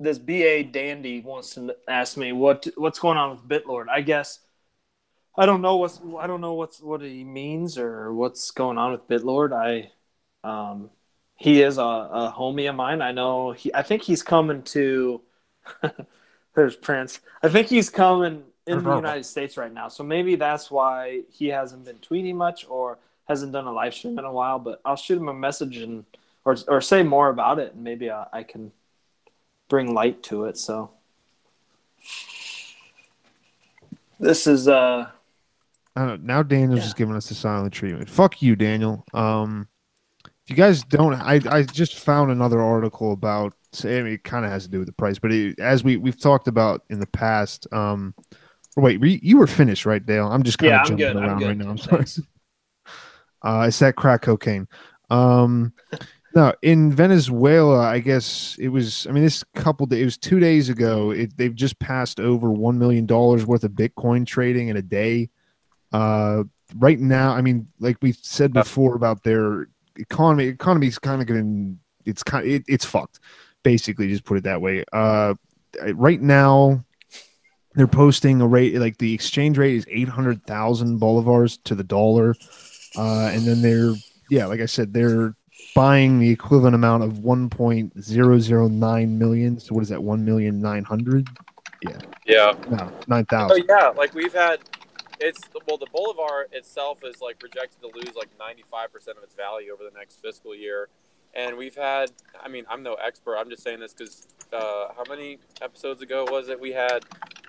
this BA Dandy wants to ask me what's going on with BitLord. I guess I don't know what he means or what's going on with BitLord. He is a homie of mine. I know I think he's coming to there's Prince. I think he's coming in the United States right now. So maybe that's why he hasn't been tweeting much or hasn't done a live stream in a while, but I'll shoot him a message or say more about it, and maybe I can bring light to it. So this is I don't know. Now Daniel's just giving us the silent treatment. Fuck you, Daniel. If you guys don't, I just found another article about. It kind of has to do with the price, but as we've talked about in the past. Wait, you were finished, right, Dale? I'm just kind of jumping around right now. I'm sorry. It's that crack cocaine. No, in Venezuela, I guess it was. I mean, it was 2 days ago. They've just passed over $1 million worth of Bitcoin trading in a day. Right now, I mean, like we said before about their economy's kind of getting. It's fucked. Basically, just put it that way. Right now, they're posting a rate like the exchange rate is 800,000 bolivars to the dollar, and then like I said, they're buying the equivalent amount of 1.009 million. So what is that? 1,900,000? Yeah. No, 9,000. So yeah, like we've had. The bolivar itself is like projected to lose like 95% of its value over the next fiscal year. And we've had, I mean, I'm no expert. I'm just saying this because how many episodes ago was it? We had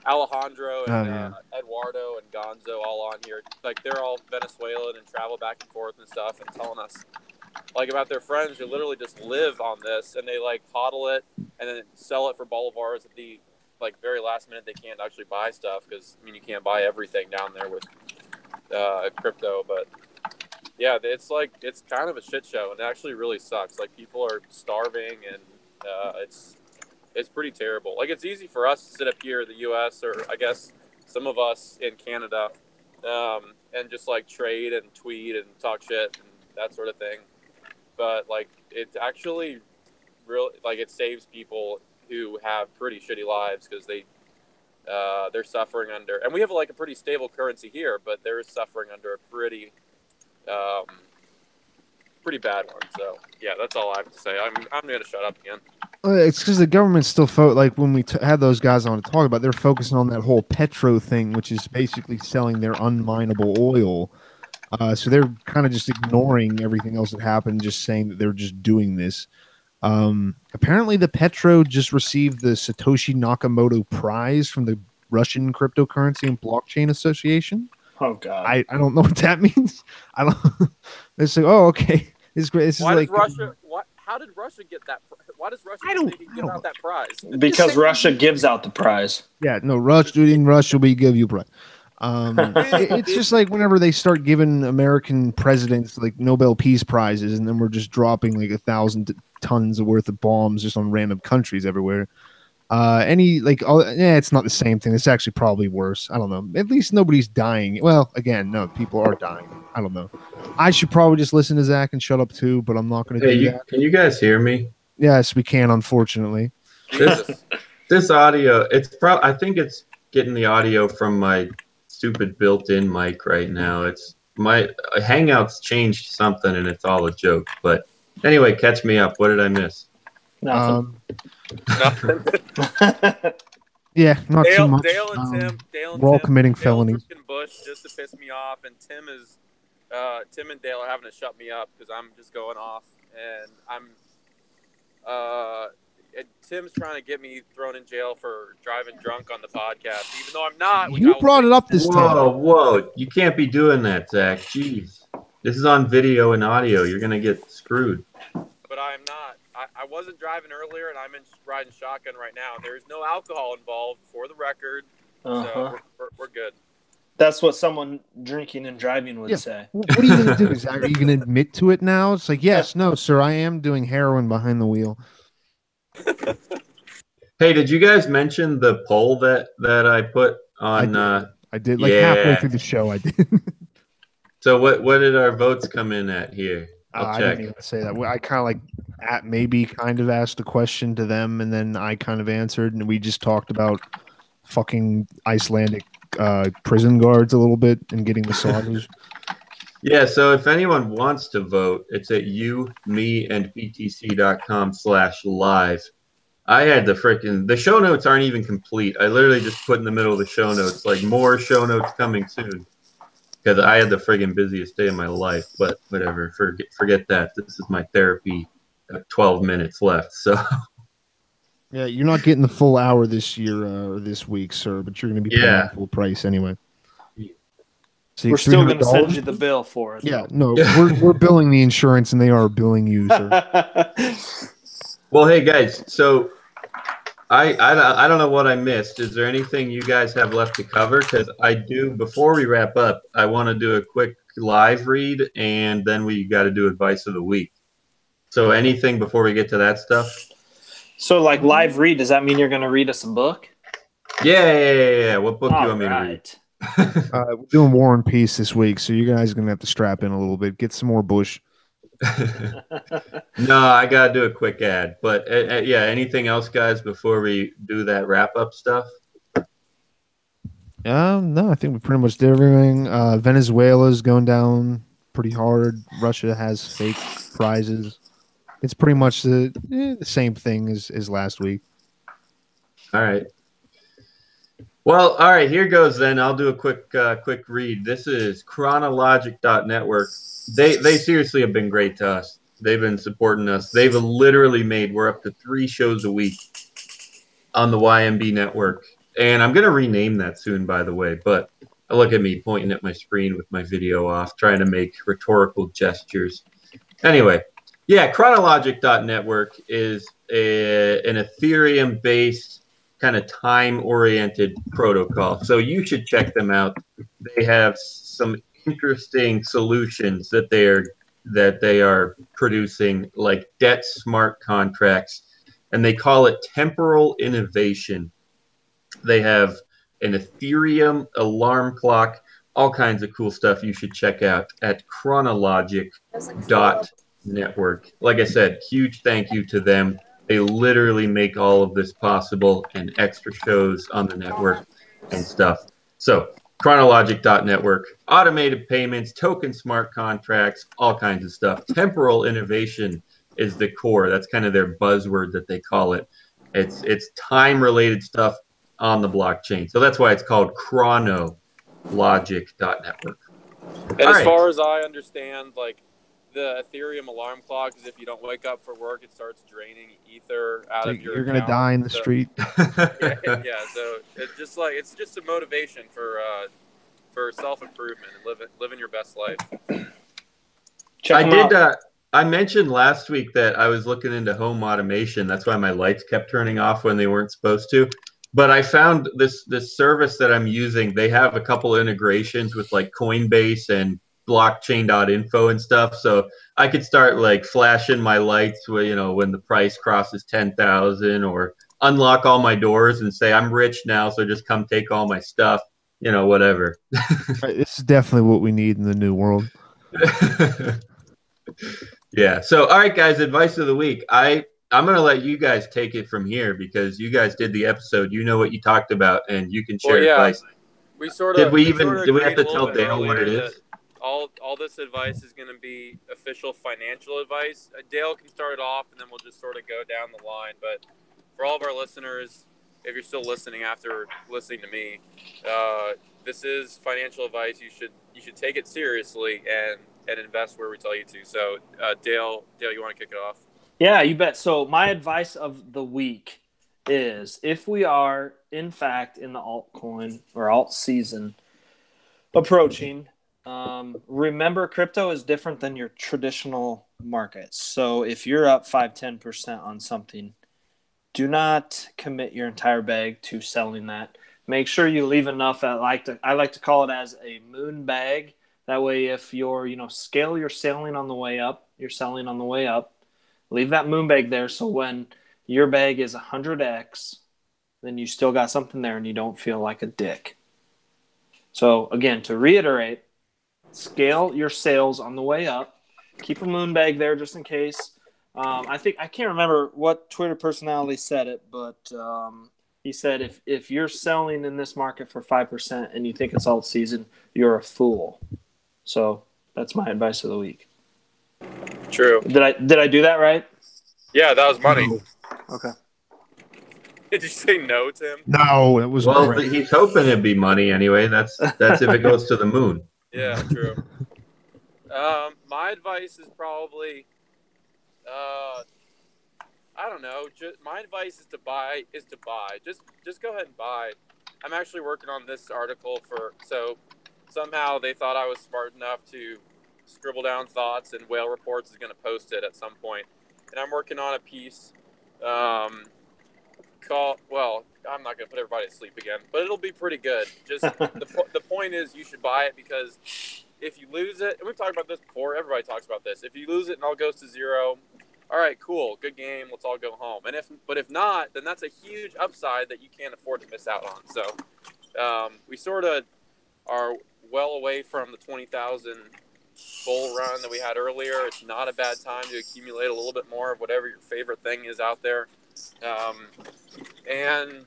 Alejandro and Eduardo and Gonzo all on here. Like, they're all Venezuelan and travel back and forth and stuff and telling us, like, about their friends who literally just live on this. And they, like, hodl it and then sell it for bolivars at the, like, very last minute. They can't actually buy stuff because, I mean, you can't buy everything down there with crypto. But yeah, it's kind of a shit show, and it actually really sucks. Like, people are starving, and It's pretty terrible. Like, it's easy for us to sit up here in the U.S. or I guess some of us in Canada and just, like, trade and tweet and talk shit and that sort of thing. But, like, it actually really, like, it saves people who have pretty shitty lives because they're suffering under, and we have, like, a pretty stable currency here, but they're suffering under a pretty bad one. So, yeah, that's all I have to say. I'm going to shut up again. It's because the government still like when we had those guys on to talk about, they're focusing on that whole petro thing, which is basically selling their unminable oil. So they're kind of just ignoring everything else that happened, just saying that they're just doing this. Apparently, the petro just received the Satoshi Nakamoto Prize from the Russian Cryptocurrency and Blockchain Association. Oh God, I don't know what that means. I don't. It's like, oh, okay, it's great. This is like Russia? How did Russia get that? Why does Russia give out that prize? Because Russia gives out the prize. Yeah, no, Russia will give you prize. It's just like whenever they start giving American presidents like Nobel Peace Prizes, and then we're just dropping like 1,000 tons worth of bombs just on random countries everywhere. It's not the same thing. It's actually probably worse. I don't know. At least nobody's dying. Well, again, no, people are dying. I don't know. I should probably just listen to Zach and shut up too, but I'm not going to do that. Can you guys hear me? Yes, we can. Unfortunately, this audio. I think it's getting the audio from my stupid built-in mic right now. It's my Hangouts changed something, and it's all a joke. But anyway, catch me up. What did I miss? Nothing. Yeah, not too much. Dale and we're all Tim, committing felonies. Bush just to piss me off, and Tim and Dale are having to shut me up because I'm just going off, and and Tim's trying to get me thrown in jail for driving drunk on the podcast, even though I'm not. You brought it up this time. Whoa! You can't be doing that, Zach. Jeez, this is on video and audio. You're gonna get screwed. But I am not. I wasn't driving earlier, and I'm riding shotgun right now. There is no alcohol involved, for the record, so we're good. That's what someone drinking and driving would say. What are you going to do, Zach? Are you going to admit to it now? It's like, yes, no, sir, I am doing heroin behind the wheel. Hey, did you guys mention the poll that I put on? I did. Like halfway through the show, I did. So what did our votes come in at here? I didn't even say that. I kind of asked a question to them, and then I kind of answered, and we just talked about fucking Icelandic prison guards a little bit and getting massages. Yeah, so if anyone wants to vote, it's at btc.com/live. I had the show notes aren't even complete. I literally just put in the middle of the show notes, like, more show notes coming soon. Because I had the friggin' busiest day of my life, but whatever. Forget that. This is my therapy. 12 minutes left, so. Yeah, you're not getting the full hour this year or this week, sir, but you're going to be paying full price anyway. So we're still going to send you the bill for it. Yeah, no, we're billing the insurance, and they are billing you, sir. Well, hey guys, so I don't know what I missed. Is there anything you guys have left to cover? Because I do. Before we wrap up, I want to do a quick live read, and then we got to do advice of the week. So anything before we get to that stuff? So, like, live read, does that mean you're going to read us a book? Yeah. What book do you want me to read? We're doing War and Peace this week, so you guys are going to have to strap in a little bit. Get some more Bush. No, I got to do a quick ad. But, yeah, anything else, guys, before we do that wrap-up stuff? No, I think we pretty much did everything. Venezuela's going down pretty hard. Russia has fake prizes. It's pretty much the same thing as last week. All right. Well, all right, here goes then. I'll do a quick read. This is chronologic.network. They seriously have been great to us. They've been supporting us. They've literally we're up to 3 shows a week on the YMB network. And I'm going to rename that soon, by the way. But look at me pointing at my screen with my video off, trying to make rhetorical gestures. Anyway, yeah, chronologic.network is an Ethereum-based kind of time-oriented protocol. So you should check them out. They have some interesting solutions that they are producing, like debt smart contracts. and they call it temporal innovation. They have an Ethereum alarm clock, all kinds of cool stuff you should check out at chronologic.network. Like I said, huge thank you to them. They literally make all of this possible and extra shows on the network and stuff. So, chronologic.network, automated payments, token smart contracts, all kinds of stuff. Temporal innovation is the core. That's kind of their buzzword that they call it. It's time-related stuff on the blockchain. So that's why it's called chronologic.network. And as far as I understand, like the Ethereum alarm clock is if you don't wake up for work, it starts draining ether out of your You're going to die in the street. Yeah, so it's just a motivation for self-improvement and living your best life. I mentioned last week that I was looking into home automation. That's why my lights kept turning off when they weren't supposed to. But I found this service that I'm using. They have a couple integrations with like Coinbase and blockchain.info and stuff. So I could start like flashing my lights when the price crosses 10,000, or unlock all my doors and say, I'm rich now, so just come take all my stuff, whatever. This is definitely what we need in the new world. Yeah. So, all right, guys, advice of the week. I'm going to let you guys take it from here because you guys did the episode. You know what you talked about, and you can share advice. We did we have to tell Dale what it is? All this advice is going to be official financial advice. Dale can start it off, and then we'll just sort of go down the line. But for all of our listeners, if you're still listening after listening to me, this is financial advice. You should take it seriously and invest where we tell you to. So, Dale, you want to kick it off? Yeah, you bet. So my advice of the week is, if we are, in fact, in the altcoin or alt season approaching, remember crypto is different than your traditional markets. So if you're up 5-10% on something, do not commit your entire bag to selling that. Make sure you leave enough. I like to call it as a moon bag. That way, if you're scale, you're selling on the way up, you're selling on the way up. Leave that moon bag there, so when your bag is 100x, then you still got something there and you don't feel like a dick. So again, to reiterate, scale your sales on the way up. Keep a moon bag there just in case. I can't remember what Twitter personality said it, but he said if you're selling in this market for 5% and you think it's alt season, you're a fool. So that's my advice of the week. True. Did I do that right? Yeah, that was money. Okay. Did you say no, Tim? No, it was. Well, great. He's hoping it'd be money anyway. That's if it goes to the moon. Yeah, true. My advice is probably, I don't know. My advice is to buy. Just go ahead and buy. I'm actually working on this article so somehow they thought I was smart enough to scribble down thoughts, and Whale Reports is going to post it at some point. And I'm working on a piece I'm not going to put everybody to sleep again, but it'll be pretty good. Just the point is you should buy it, because if you lose it, and we've talked about this before, everybody talks about this. If you lose it and all goes to zero, all right, cool, good game, let's all go home. And if not, then that's a huge upside that you can't afford to miss out on. So we sort of are well away from the 20,000 bull run that we had earlier. It's not a bad time to accumulate a little bit more of whatever your favorite thing is out there, and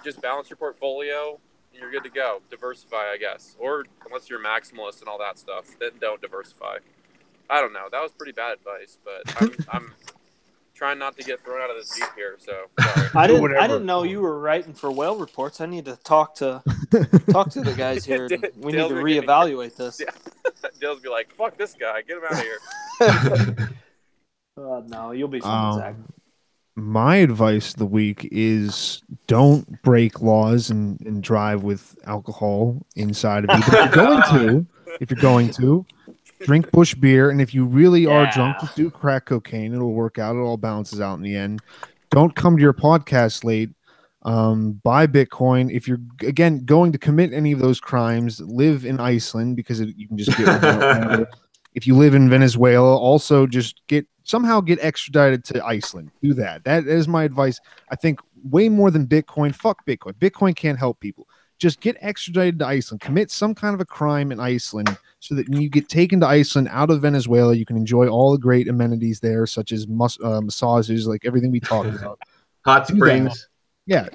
just balance your portfolio and you're good to go. Diversify, I guess, or unless you're a maximalist and all that stuff, then don't diversify. I don't know, that was pretty bad advice, but I'm trying not to get thrown out of the Jeep here, so sorry. I didn't know you were writing for Whale Reports. I need to talk to the guys here. We need to reevaluate this. Yeah. Dale's be like, fuck this guy, get him out of here. No, you'll be fine, Zach. My advice of the week is don't break laws and drive with alcohol inside of you. But if you're going to, drink bush beer, and if you really are drunk, just do crack cocaine. It'll work out. It all balances out in the end. Don't come to your podcast late. Buy Bitcoin. If you're, again, going to commit any of those crimes, live in Iceland, because you can just get if you live in Venezuela, also just somehow get extradited to Iceland. Do that. That is my advice. I think way more than Bitcoin. Fuck Bitcoin. Bitcoin can't help people. Just get extradited to Iceland. Commit some kind of a crime in Iceland so that when you get taken to Iceland out of Venezuela, you can enjoy all the great amenities there, such as massages, like everything we talked about. Hot Do that. springs. Yeah.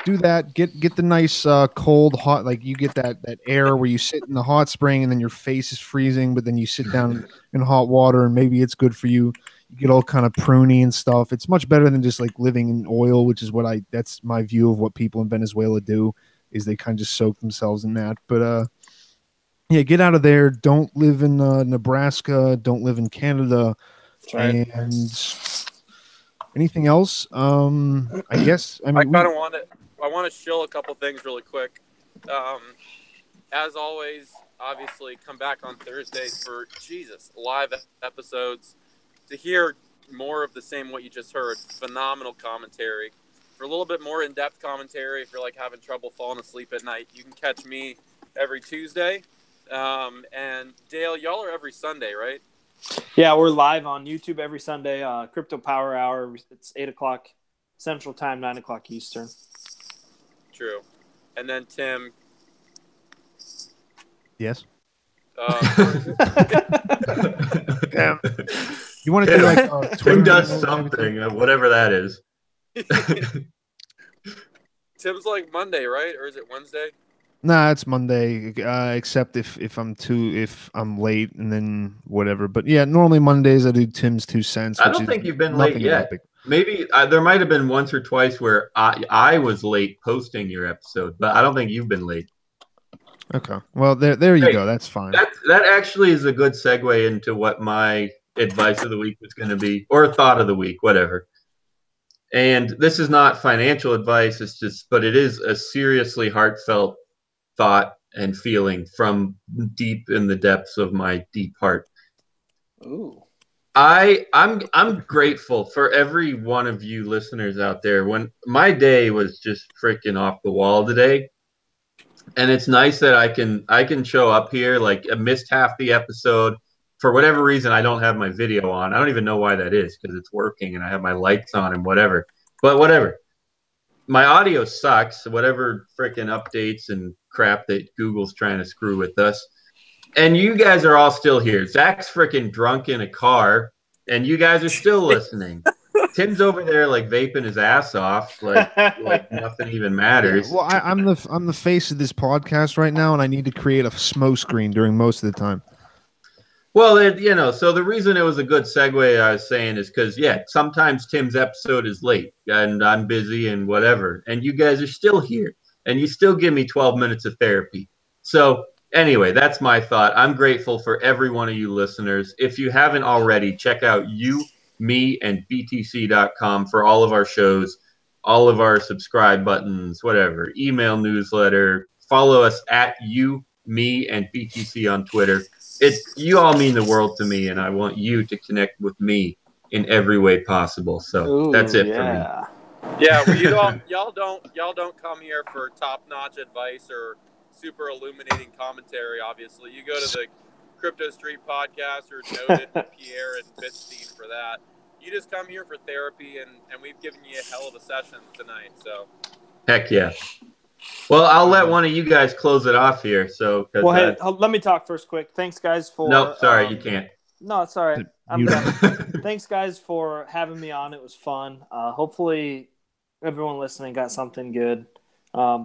Do that. Get the nice cold hot, like you get that air where you sit in the hot spring and then your face is freezing, but then you sit down in hot water and maybe it's good for you. You get all kind of pruny and stuff. It's much better than just like living in oil, which is that's my view of what people in Venezuela do, is they kind of just soak themselves in that. But yeah, get out of there. Don't live in Nebraska. Don't live in Canada. That's right. And anything else? I guess I mean I want to shill a couple things really quick. As always, obviously, come back on Thursdays for live episodes to hear more of the same what you just heard. Phenomenal commentary. For a little bit more in-depth commentary, if you're like having trouble falling asleep at night, you can catch me every Tuesday. And Dale, y'all are every Sunday, right? Yeah, we're live on YouTube every Sunday. Crypto Power Hour. It's 8:00 Central Time, 9:00 Eastern. True. And then Tim. yes. Yeah. You want to do like Tim Twitter does something, whatever that is. Tim's like Monday, right? Or is it Wednesday? Nah, it's Monday. Except if I'm late and then whatever. But yeah, normally Mondays I do Tim's 2 cents. I don't think you've been late yet. Maybe there might have been once or twice where I was late posting your episode, but I don't think you've been late. Okay. Well, there you go. That's fine. That actually is a good segue into what my advice of the week was going to be, or thought of the week, whatever. And this is not financial advice. But it is a seriously heartfelt thought and feeling from deep in the depths of my deep heart. Ooh. I'm grateful for every one of you listeners out there. When my day was just freaking off the wall today, and it's nice that I can show up here. Like, I missed half the episode for whatever reason. I don't have my video on. I don't even know why that is, because it's working and I have my lights on and whatever. But whatever. My audio sucks. Whatever freaking updates and crap that Google's trying to screw with us. And you guys are all still here. Zach's freaking drunk in a car, and you guys are still listening. Tim's over there like vaping his ass off, like nothing even matters. Yeah, well, I'm the face of this podcast right now, and I need to create a smoke screen during most of the time. Well, so the reason it was a good segue, I was saying, is because, yeah, sometimes Tim's episode is late, and I'm busy and whatever, and you guys are still here, and you still give me 12 minutes of therapy. So anyway, that's my thought. I'm grateful for every one of you listeners. If you haven't already, check out me and btc.com for all of our shows, all of our subscribe buttons, whatever, email newsletter. Follow us at me and btc on Twitter. You all mean the world to me, and I want you to connect with me in every way possible. So that's it for me. Yeah, well, y'all don't come here for top-notch advice or super illuminating commentary. Obviously, you go to the Crypto Street podcast or noted Pierre and Bitstein for that. You just come here for therapy, and we've given you a hell of a session tonight. So, heck yeah. Well, I'll let one of you guys close it off here. So, hey, let me talk first quick. Thanks, guys, for... Nope, sorry, you can't. No, it's all right. I'm done. Thanks, guys, for having me on. It was fun. Hopefully, everyone listening got something good.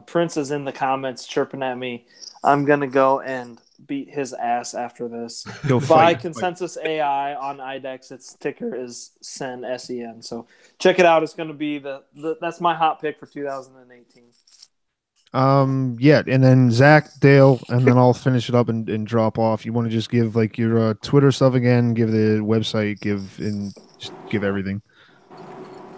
Prince is in the comments chirping at me. I'm going to go and beat his ass after this. Buy Consensus AI on IDEX. Its ticker is SEN, SEN. So check it out. It's going to be that's my hot pick for 2018. Yeah, and then Zach, Dale, and then I'll finish it up and drop off. You want to just give like your Twitter stuff again, give the website, give everything,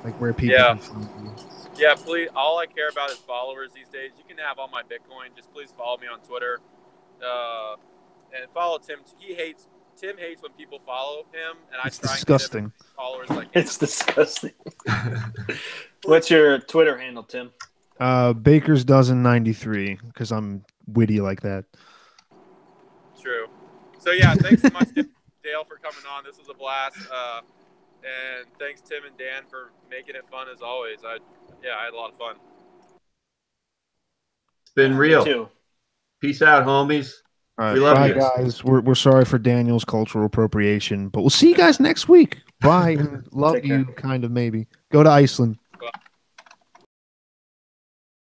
like where people can find you. Yeah, please. All I care about is followers these days. You can have all my Bitcoin. Just please follow me on Twitter, and follow Tim. Tim hates when people follow him, and I try disgusting. And get him followers like it's disgusting. What's your Twitter handle, Tim? Baker's Dozen 93, because I'm witty like that. True. So yeah, thanks so much. Dale for coming on. This was a blast. And thanks Tim and Dan for making it fun as always. I had a lot of fun. It's been real. Too. Peace out, homies. All right, We love bye, you guys. We're sorry for Daniel's cultural appropriation, but we'll see you guys next week. Bye, and love Take care. you, kind of, maybe. Go to Iceland.